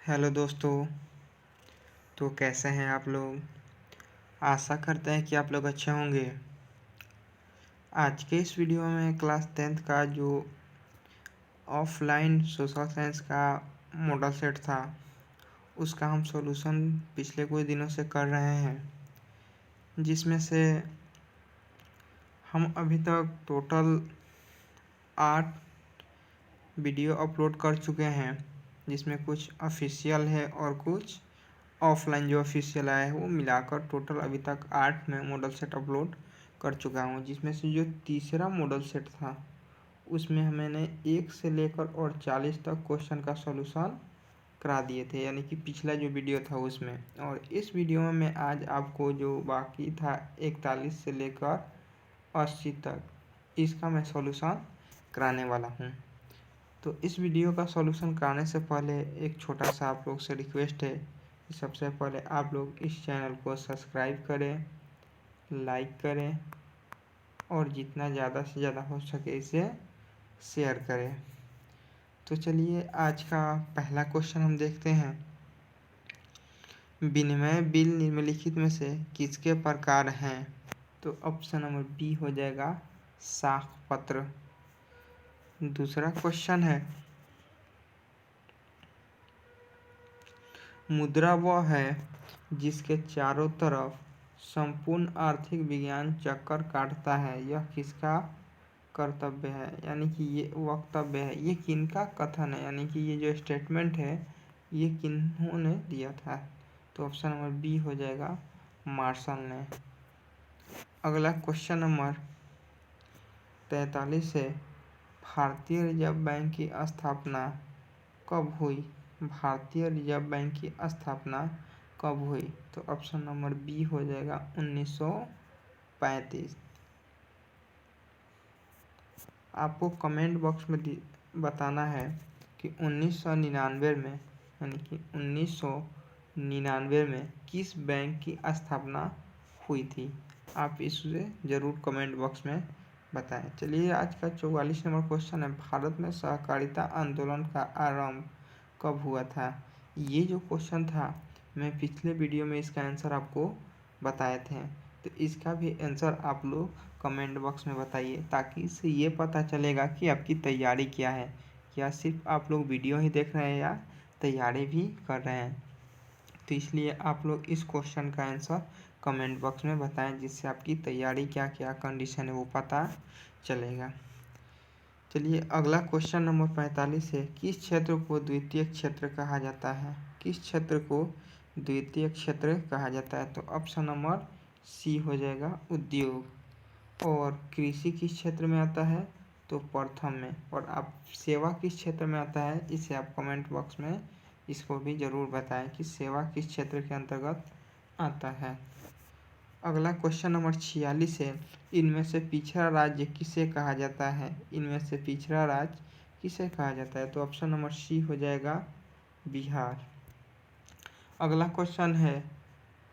Hello दोस्तों। तो कैसे हैं आप लोग। आशा करते हैं कि आप लोग अच्छे होंगे। आज के इस वीडियो में क्लास 10th का जो ऑफलाइन सोशल साइंस का मॉडल सेट था उसका हम सॉल्यूशन पिछले कुछ दिनों से कर रहे हैं, जिसमें से हम अभी तक टोटल 8 वीडियो अपलोड कर चुके हैं, जिसमें कुछ ऑफिशियल है और कुछ ऑफलाइन जो ऑफिशियल आया है वो मिलाकर टोटल अभी तक 8 में मॉडल सेट अपलोड कर चुका हूँ। जिसमें से जो तीसरा मॉडल सेट था उसमें मैंने 1 से लेकर और 40 तक क्वेश्चन का सॉल्यूशन करा दिए थे, यानी कि पिछला जो वीडियो था उसमें। और इस वीडियो में मैं आज आपको जो बाकी था 41 से लेकर 80 तक, इसका मैं सॉल्यूशन कराने वाला हूँ। तो इस वीडियो का सॉल्यूशन कराने से पहले एक छोटा सा आप लोग से रिक्वेस्ट है कि सबसे पहले आप लोग इस चैनल को सब्सक्राइब करें, लाइक करें और जितना ज़्यादा से ज़्यादा हो सके इसे शेयर करें। तो चलिए आज का पहला क्वेश्चन हम देखते हैं। विनिमय बिल निम्नलिखित में से किसके प्रकार हैं? तो ऑप्शन नंबर बी हो जाएगा साख पत्र। दूसरा क्वेश्चन है, मुद्रा वह है जिसके चारों तरफ संपूर्ण आर्थिक विज्ञान चक्कर काटता है, यह किसका कर्तव्य है? यानी कि ये वक्तव्य है, ये किनका कथन है, यानी कि ये जो स्टेटमेंट है ये किन्होंने दिया था? तो ऑप्शन नंबर बी हो जाएगा मार्शल ने। अगला क्वेश्चन नंबर 43 है, भारतीय रिजर्व बैंक की स्थापना कब हुई? भारतीय रिजर्व बैंक की स्थापना कब हुई? तो ऑप्शन नंबर बी हो जाएगा 1935। आपको कमेंट बॉक्स में बताना है कि 1999 में, यानी कि 1999 में किस बैंक की स्थापना हुई थी? आप इसे ज़रूर कमेंट बॉक्स में बताएं। चलिए आज का 44 नंबर क्वेश्चन है, भारत में सहकारिता आंदोलन का आरंभ कब हुआ था? ये जो क्वेश्चन था मैं पिछले वीडियो में इसका आंसर आपको बताए थे, तो इसका भी आंसर आप लोग कमेंट बॉक्स में बताइए, ताकि इससे ये पता चलेगा कि आपकी तैयारी क्या है। क्या सिर्फ आप लोग वीडियो ही देख रहे हैं या तैयारी भी कर रहे हैं? तो इसलिए आप लोग इस क्वेश्चन का आंसर कमेंट बॉक्स में बताएं, जिससे आपकी तैयारी क्या क्या कंडीशन है वो पता चलेगा। चलिए अगला क्वेश्चन नंबर 45 है, किस क्षेत्र को द्वितीय क्षेत्र कहा जाता है? किस क्षेत्र को द्वितीय क्षेत्र कहा जाता है? तो ऑप्शन नंबर सी हो जाएगा उद्योग। और कृषि किस क्षेत्र में आता है? तो प्रथम में। और आप सेवा किस क्षेत्र में आता है? इसे आप कमेंट बॉक्स में इसको भी ज़रूर बताएं कि सेवा किस क्षेत्र के अंतर्गत आता है। अगला क्वेश्चन नंबर 46 है, इनमें से पिछड़ा राज्य किसे कहा जाता है? इनमें से पिछड़ा राज्य किसे कहा जाता है? तो ऑप्शन नंबर सी हो जाएगा बिहार। अगला क्वेश्चन है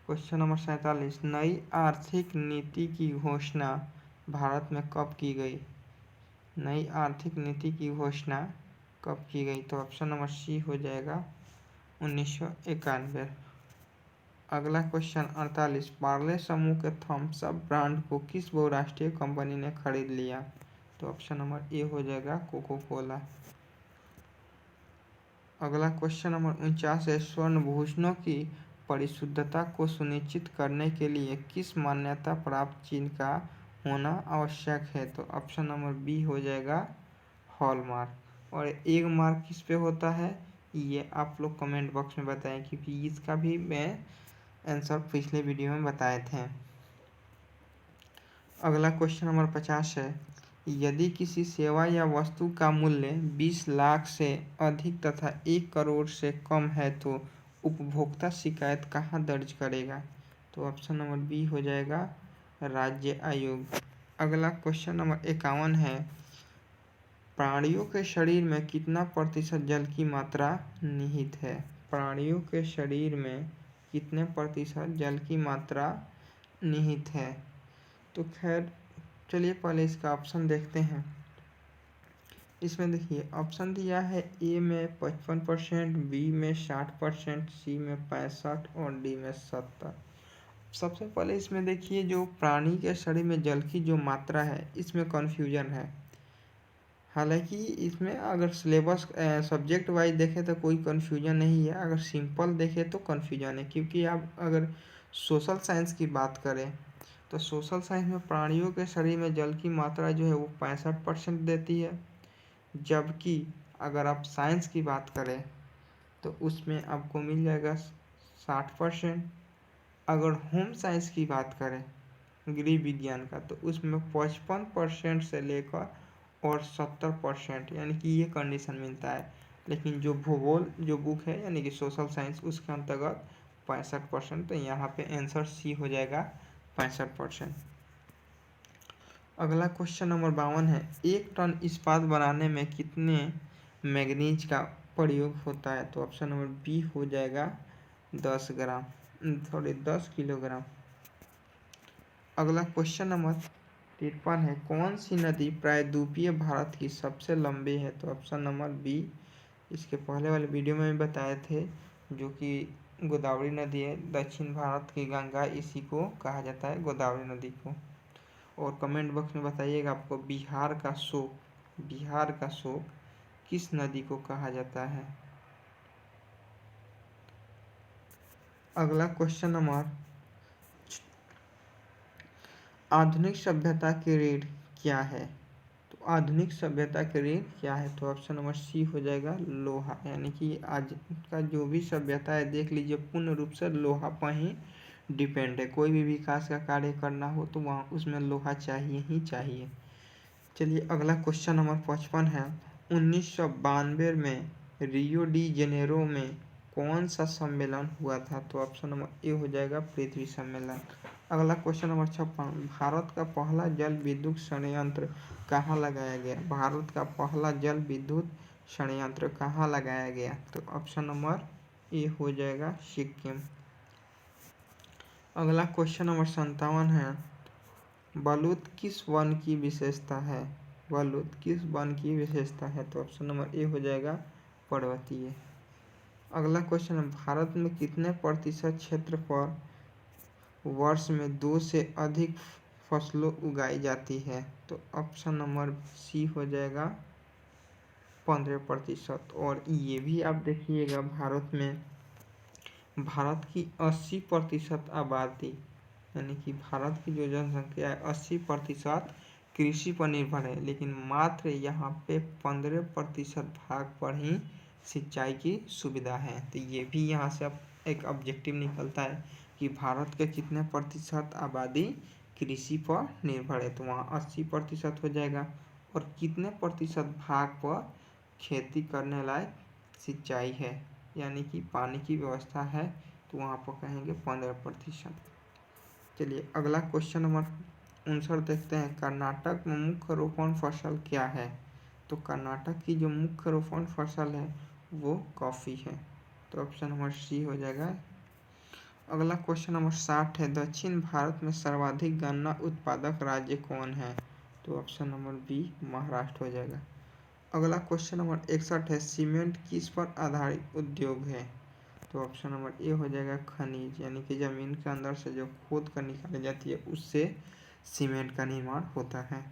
क्वेश्चन नंबर 47, नई आर्थिक नीति की घोषणा भारत में कब की गई? नई आर्थिक नीति की घोषणा कब की गई? तो ऑप्शन नंबर सी हो जाएगा 1991। अगला क्वेश्चन 48, पार्ले समूह के थम्स अप ब्रांड को किस बहुराष्ट्रीय कंपनी ने खरीद लिया? तो ऑप्शन नंबर ए हो जाएगा कोको कोला। अगला क्वेश्चन नंबर 49 है, स्वर्ण भूषणों की परिशुद्धता को सुनिश्चित करने के लिए किस मान्यता प्राप्त चिन्ह का होना आवश्यक है? तो ऑप्शन नंबर बी हो जाएगा हॉलमार्क। और एक मार्क किस पे होता है ये आप लोग कमेंट बॉक्स में बताएं, क्योंकि इसका भी मैं आंसर पिछले वीडियो में बताए थे। अगला क्वेश्चन नंबर 50 है, यदि किसी सेवा या वस्तु का मूल्य 20 लाख से अधिक तथा 1 करोड़ से कम है तो उपभोक्ता शिकायत कहाँ दर्ज करेगा? तो ऑप्शन नंबर बी हो जाएगा राज्य आयोग। अगला क्वेश्चन नंबर 51 है, प्राणियों के शरीर में कितना प्रतिशत जल की मात्रा निहित है? प्राणियों के शरीर में कितने प्रतिशत जल की मात्रा निहित है? तो खैर चलिए पहले इसका ऑप्शन देखते हैं। इसमें देखिए ऑप्शन दिया है ए में 55%, बी में 60%, सी में 65 और डी में 70। सबसे पहले इसमें देखिए जो प्राणी के शरीर में जल की जो मात्रा है इसमें कन्फ्यूजन है। हालांकि इसमें अगर सिलेबस सब्जेक्ट वाइज देखें तो कोई कन्फ्यूजन नहीं है, अगर सिंपल देखें तो कन्फ्यूजन है। क्योंकि आप अगर सोशल साइंस की बात करें तो सोशल साइंस में प्राणियों के शरीर में जल की मात्रा जो है वो 65% देती है, जबकि अगर आप साइंस की बात करें तो उसमें आपको मिल जाएगा 60%। अगर होम साइंस की बात करें गृह विज्ञान का तो उसमें 55% से लेकर और 70%, यानी कि ये कंडीशन मिलता है। लेकिन जो भूगोल जो बुक है यानी कि सोशल साइंस उसके अंतर्गत 65%, तो यहाँ पे आंसर सी हो जाएगा 65%। अगला क्वेश्चन नंबर 52 है, 1 टन इस्पात बनाने में कितने मैग्नीज का प्रयोग होता है? तो ऑप्शन नंबर बी हो जाएगा 10 किलोग्राम। अगला क्वेश्चन नंबर 53 है, कौन सी नदी प्रायद्वीपीय भारत की सबसे लंबी है? तो ऑप्शन नंबर बी, इसके पहले वाले वीडियो में भी बताए थे, जो कि गोदावरी नदी है। दक्षिण भारत की गंगा इसी को कहा जाता है, गोदावरी नदी को। और कमेंट बॉक्स में बताइएगा आपको बिहार का शोक किस नदी को कहा जाता है? अगला क्वेश्चन नंबर, आधुनिक सभ्यता की रीढ़ क्या है? तो आधुनिक सभ्यता की रीढ़ क्या है? तो ऑप्शन नंबर सी हो जाएगा लोहा। यानी कि आज का जो भी सभ्यता है देख लीजिए पूर्ण रूप से लोहा पर ही डिपेंड है। कोई भी विकास का कार्य करना हो तो वहाँ उसमें लोहा चाहिए ही चाहिए। चलिए अगला क्वेश्चन नंबर 55 है, 1992 में रियो डी जेनेरो में कौन सा सम्मेलन हुआ था? तो ऑप्शन नंबर ए हो जाएगा पृथ्वी सम्मेलन। अगला क्वेश्चन नंबर 56, भारत का पहला जल विद्युत संयंत्र कहाँ लगाया गया? भारत का पहला जल विद्युत संयंत्र कहाँ लगाया गया? तो ऑप्शन नंबर ए हो जाएगा सिक्किम। अगला क्वेश्चन नंबर 57 है, बलूत किस वन की विशेषता है? बलूत किस वन की विशेषता है? तो ऑप्शन नंबर ए हो जाएगा पर्वतीय। अगला क्वेश्चन है, भारत में कितने प्रतिशत क्षेत्र पर वर्ष में 2 से अधिक फसलों उगाई जाती है? तो ऑप्शन नंबर सी हो जाएगा 15%। और ये भी आप देखिएगा भारत की 80% आबादी, यानी कि भारत की जो जनसंख्या है 80% कृषि पर निर्भर है, लेकिन मात्र यहाँ पे 15% भाग पर ही सिंचाई की सुविधा है। तो ये भी यहाँ से अब एक ऑब्जेक्टिव निकलता है कि भारत के कितने प्रतिशत आबादी कृषि पर निर्भर है, तो वहाँ 80% हो जाएगा। और कितने प्रतिशत भाग पर खेती करने लायक सिंचाई है, यानी कि पानी की व्यवस्था है, तो वहाँ पर कहेंगे 15%। चलिए अगला क्वेश्चन नंबर 59 देखते हैं, कर्नाटक में मुख्य रोपण फसल क्या है? तो कर्नाटक की जो मुख्य रोपण फसल है वो कॉफ़ी है, तो ऑप्शन नंबर सी हो जाएगा। अगला क्वेश्चन नंबर 60 है, दक्षिण भारत में सर्वाधिक गन्ना उत्पादक राज्य कौन है? तो ऑप्शन नंबर बी महाराष्ट्र हो जाएगा। अगला क्वेश्चन नंबर 61 है, सीमेंट किस पर आधारित उद्योग है? तो ऑप्शन नंबर ए हो जाएगा खनिज, यानी कि ज़मीन के अंदर से जो खोद कर निकाली जाती है उससे सीमेंट का निर्माण होता है।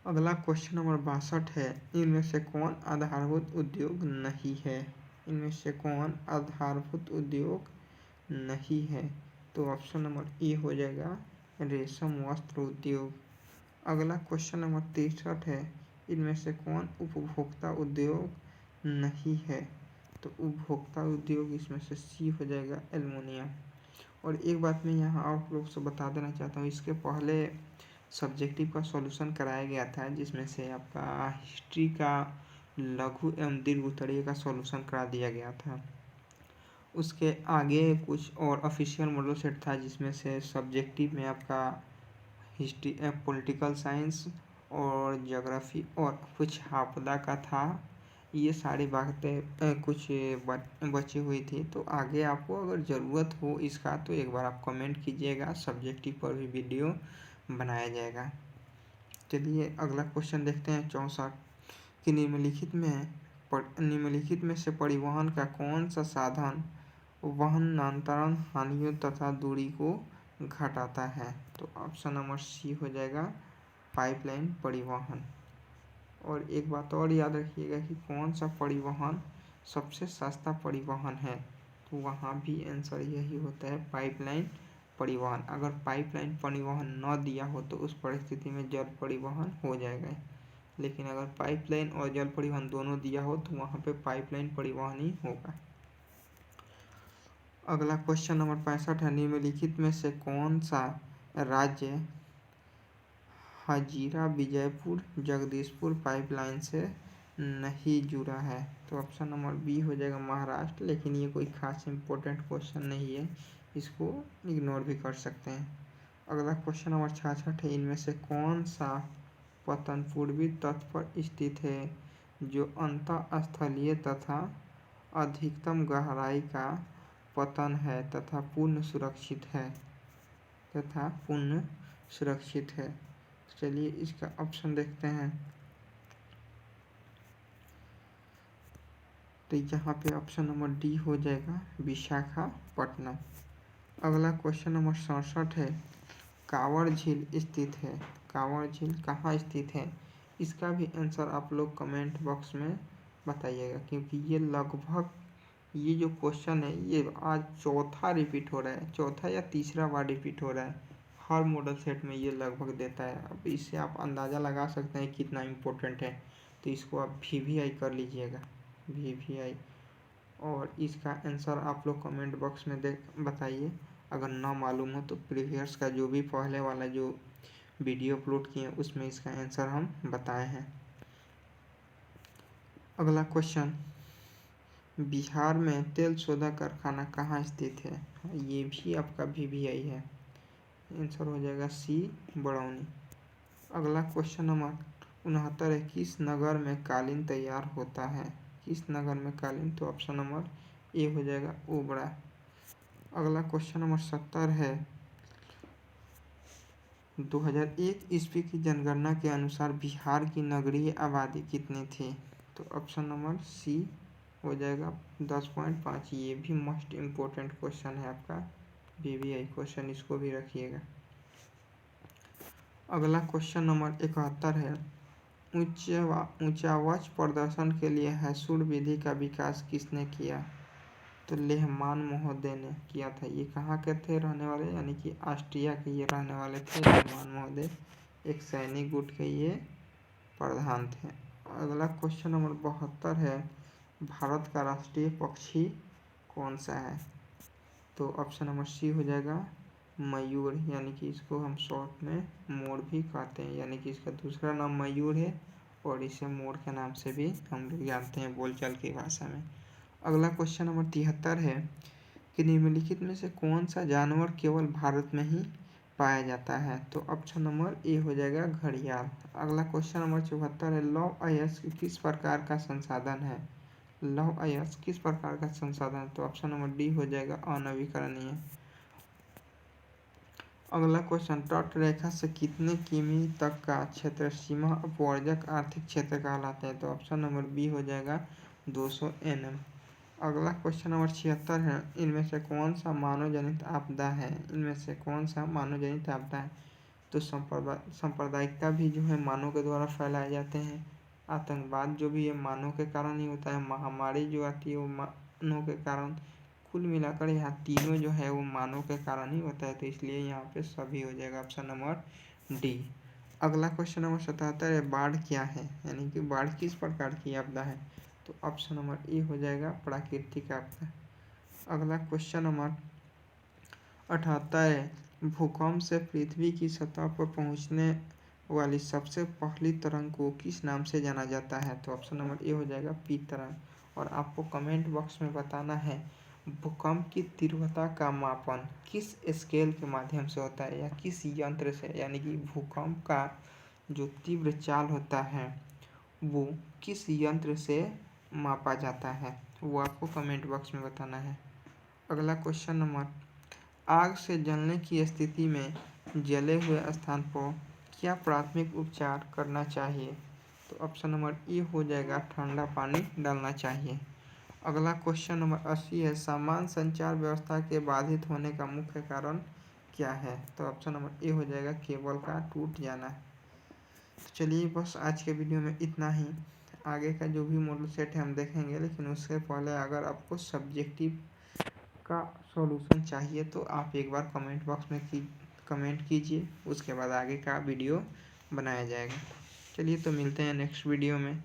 अगला क्वेश्चन नंबर 62 है, इनमें से कौन आधारभूत उद्योग नहीं है? इनमें से कौन आधारभूत उद्योग नहीं है? तो ऑप्शन नंबर ए हो जाएगा रेशम वस्त्र उद्योग। अगला क्वेश्चन नंबर 63 है, इनमें से कौन उपभोक्ता उद्योग नहीं है? तो उपभोक्ता उद्योग इसमें से सी हो जाएगा एल्युमिनियम। और एक बात मैं यहाँ आप लोग से बता देना चाहता हूँ, इसके पहले सब्जेक्टिव का सॉल्यूशन कराया गया था जिसमें से आपका हिस्ट्री का लघु एवं दीर्घ उत्तरीय का सॉल्यूशन करा दिया गया था। उसके आगे कुछ और ऑफिशियल मॉडल सेट था जिसमें से सब्जेक्टिव में आपका हिस्ट्री पॉलिटिकल साइंस और ज्योग्राफी और कुछ आपदा का था। ये सारी बातें कुछ बची हुई थी, तो आगे आपको अगर ज़रूरत हो इसका तो एक बार आप कमेंट कीजिएगा, सब्जेक्टिव पर भी वीडियो बनाया जाएगा। चलिए अगला क्वेश्चन देखते हैं 64 कि निम्नलिखित में से परिवहन का कौन सा साधन वाहनांतरण हानियों तथा दूरी को घटाता है। तो ऑप्शन नंबर सी हो जाएगा पाइपलाइन परिवहन। और एक बात और याद रखिएगा कि कौन सा परिवहन सबसे सस्ता परिवहन है, तो वहाँ भी आंसर यही होता है पाइपलाइन परिवहन। अगर पाइपलाइन परिवहन न दिया हो तो उस परिस्थिति में जल परिवहन हो जाएगा, लेकिन अगर पाइपलाइन और जल परिवहन दोनों दिया हो तो वहाँ पे पाइपलाइन परिवहन ही होगा। अगला क्वेश्चन नंबर 65 है निम्नलिखित में से कौन सा राज्य हजीरा विजयपुर जगदीशपुर पाइपलाइन से नहीं जुड़ा है। तो ऑप्शन नंबर बी हो जाएगा महाराष्ट्र, लेकिन ये कोई खास इम्पोर्टेंट क्वेश्चन नहीं है, इसको इग्नोर भी कर सकते हैं। अगला क्वेश्चन नंबर 66 है इनमें से कौन सा पतन पूर्वी तट पर स्थित है जो अंतःस्थलीय तथा अधिकतम गहराई का पतन है तथा पूर्ण सुरक्षित है। चलिए इसका ऑप्शन देखते हैं। तो यहाँ पे ऑप्शन नंबर डी हो जाएगा विशाखापट्टनम। अगला क्वेश्चन नंबर 67 है कांवड़ झील स्थित है। कांवड़ झील कहाँ स्थित है, इसका भी आंसर आप लोग कमेंट बॉक्स में बताइएगा, क्योंकि ये जो क्वेश्चन है ये आज चौथा रिपीट हो रहा है, चौथा या तीसरा बार रिपीट हो रहा है। हर मॉडल सेट में ये लगभग देता है। अब इससे आप अंदाज़ा लगा सकते हैं कितना इम्पोर्टेंट है। तो इसको आप VVI कर लीजिएगा, VVI। और इसका आंसर आप लोग कमेंट बॉक्स में बताइए। अगर ना मालूम हो तो प्रीवियस का जो भी पहले वाला जो वीडियो अपलोड किए उसमें इसका आंसर हम बताए हैं। अगला क्वेश्चन बिहार में तेल शोधक कारखाना कहाँ स्थित है। ये भी आपका VVI है, आंसर हो जाएगा सी बरौनी। अगला क्वेश्चन नंबर 69 है किस नगर में कालीन तैयार होता है। किस नगर में कालीन, तो ऑप्शन नंबर ए हो जाएगा ओबरा। अगला क्वेश्चन नंबर 70 है 2001 ईस्वी की जनगणना के अनुसार बिहार की नगरीय आबादी कितनी थी। तो ऑप्शन नंबर सी हो जाएगा 10.5। ये भी मोस्ट इम्पोर्टेंट क्वेश्चन है आपका VVI क्वेश्चन, इसको भी रखिएगा। अगला क्वेश्चन नंबर 71 है ऊंचावच प्रदर्शन के लिए हैसूर विधि का विकास किसने किया। तो लेहमान महोदय ने किया था। ये कहाँ के थे रहने वाले, यानी कि ऑस्ट्रिया के ये रहने वाले थे लेहमान महोदय, एक सैनिक गुट के ये प्रधान थे। अगला क्वेश्चन नंबर 72 है भारत का राष्ट्रीय पक्षी कौन सा है। तो ऑप्शन नंबर सी हो जाएगा मयूर, यानी कि इसको हम शॉर्ट में मोर भी कहते हैं, यानी कि इसका दूसरा नाम मयूर है और इसे मोर के नाम से भी हम लोग जानते हैं बोलचाल की भाषा में। अगला क्वेश्चन नंबर 73 है कि निम्नलिखित में से कौन सा जानवर केवल भारत में ही पाया जाता है। तो ऑप्शन नंबर ए हो जाएगा घड़ियाल। अगला क्वेश्चन नंबर 74 है लौह अयस्क किस प्रकार का संसाधन है। लौह अयस्क किस प्रकार का संसाधन, तो ऑप्शन नंबर डी हो जाएगा अनवीकरणीय। अगला क्वेश्चन तट रेखा से कितने किमी तक का क्षेत्र सीमा अपवर्जक आर्थिक क्षेत्र कहलाते हैं। तो ऑप्शन नंबर बी हो जाएगा 200 nm। अगला क्वेश्चन नंबर 76 है इनमें से कौन सा मानव जनित आपदा है। इनमें से कौन सा मानव जनित आपदा है। तो सांप्रदायिकता भी जो है मानव के द्वारा फैलाए जाते हैं। आतंकवाद जो भी है मानव के कारण ही होता है। महामारी जो आती है वो मानव के कारण। कुल मिलाकर यहाँ तीनों जो है वो मानव के कारण ही होता है, तो इसलिए यहाँ पे सभी हो जाएगा ऑप्शन नंबर डी। अगला क्वेश्चन नंबर 77 है बाढ़ क्या है, यानी कि बाढ़ किस प्रकार की आपदा है। तो ऑप्शन नंबर ए हो जाएगा प्राकृतिक आपदा। अगला क्वेश्चन नंबर 78 है भूकंप से पृथ्वी की सतह पर पहुंचने वाली सबसे पहली तरंग को किस नाम से जाना जाता है। तो ऑप्शन नंबर ए हो जाएगा पी तरंग। और आपको कमेंट बॉक्स में बताना है भूकंप की तीव्रता का मापन किस स्केल के माध्यम से होता है या किस यंत्र से, यानी कि भूकंप का जो तीव्र चाल होता है वो किस यंत्र से मापा जाता है, वो आपको कमेंट बॉक्स में बताना है। अगला क्वेश्चन नंबर आग से जलने की स्थिति में जले हुए स्थान पर क्या प्राथमिक उपचार करना चाहिए? तो ऑप्शन नंबर ए हो जाएगा ठंडा पानी डालना चाहिए। अगला क्वेश्चन नंबर 80 है, सामान्य संचार व्यवस्था के बाधित होने का मुख्य कारण क्या है? तो ऑप्शन नंबर ए हो जाएगा केबल का टूट जाना। तो चलिए बस आज के वीडियो में इतना ही। आगे का जो भी मॉडल सेट है हम देखेंगे, लेकिन उससे पहले अगर आपको सब्जेक्टिव का सॉल्यूशन चाहिए तो आप एक बार कमेंट बॉक्स में कमेंट कीजिए, उसके बाद आगे का वीडियो बनाया जाएगा। चलिए तो मिलते हैं नेक्स्ट वीडियो में।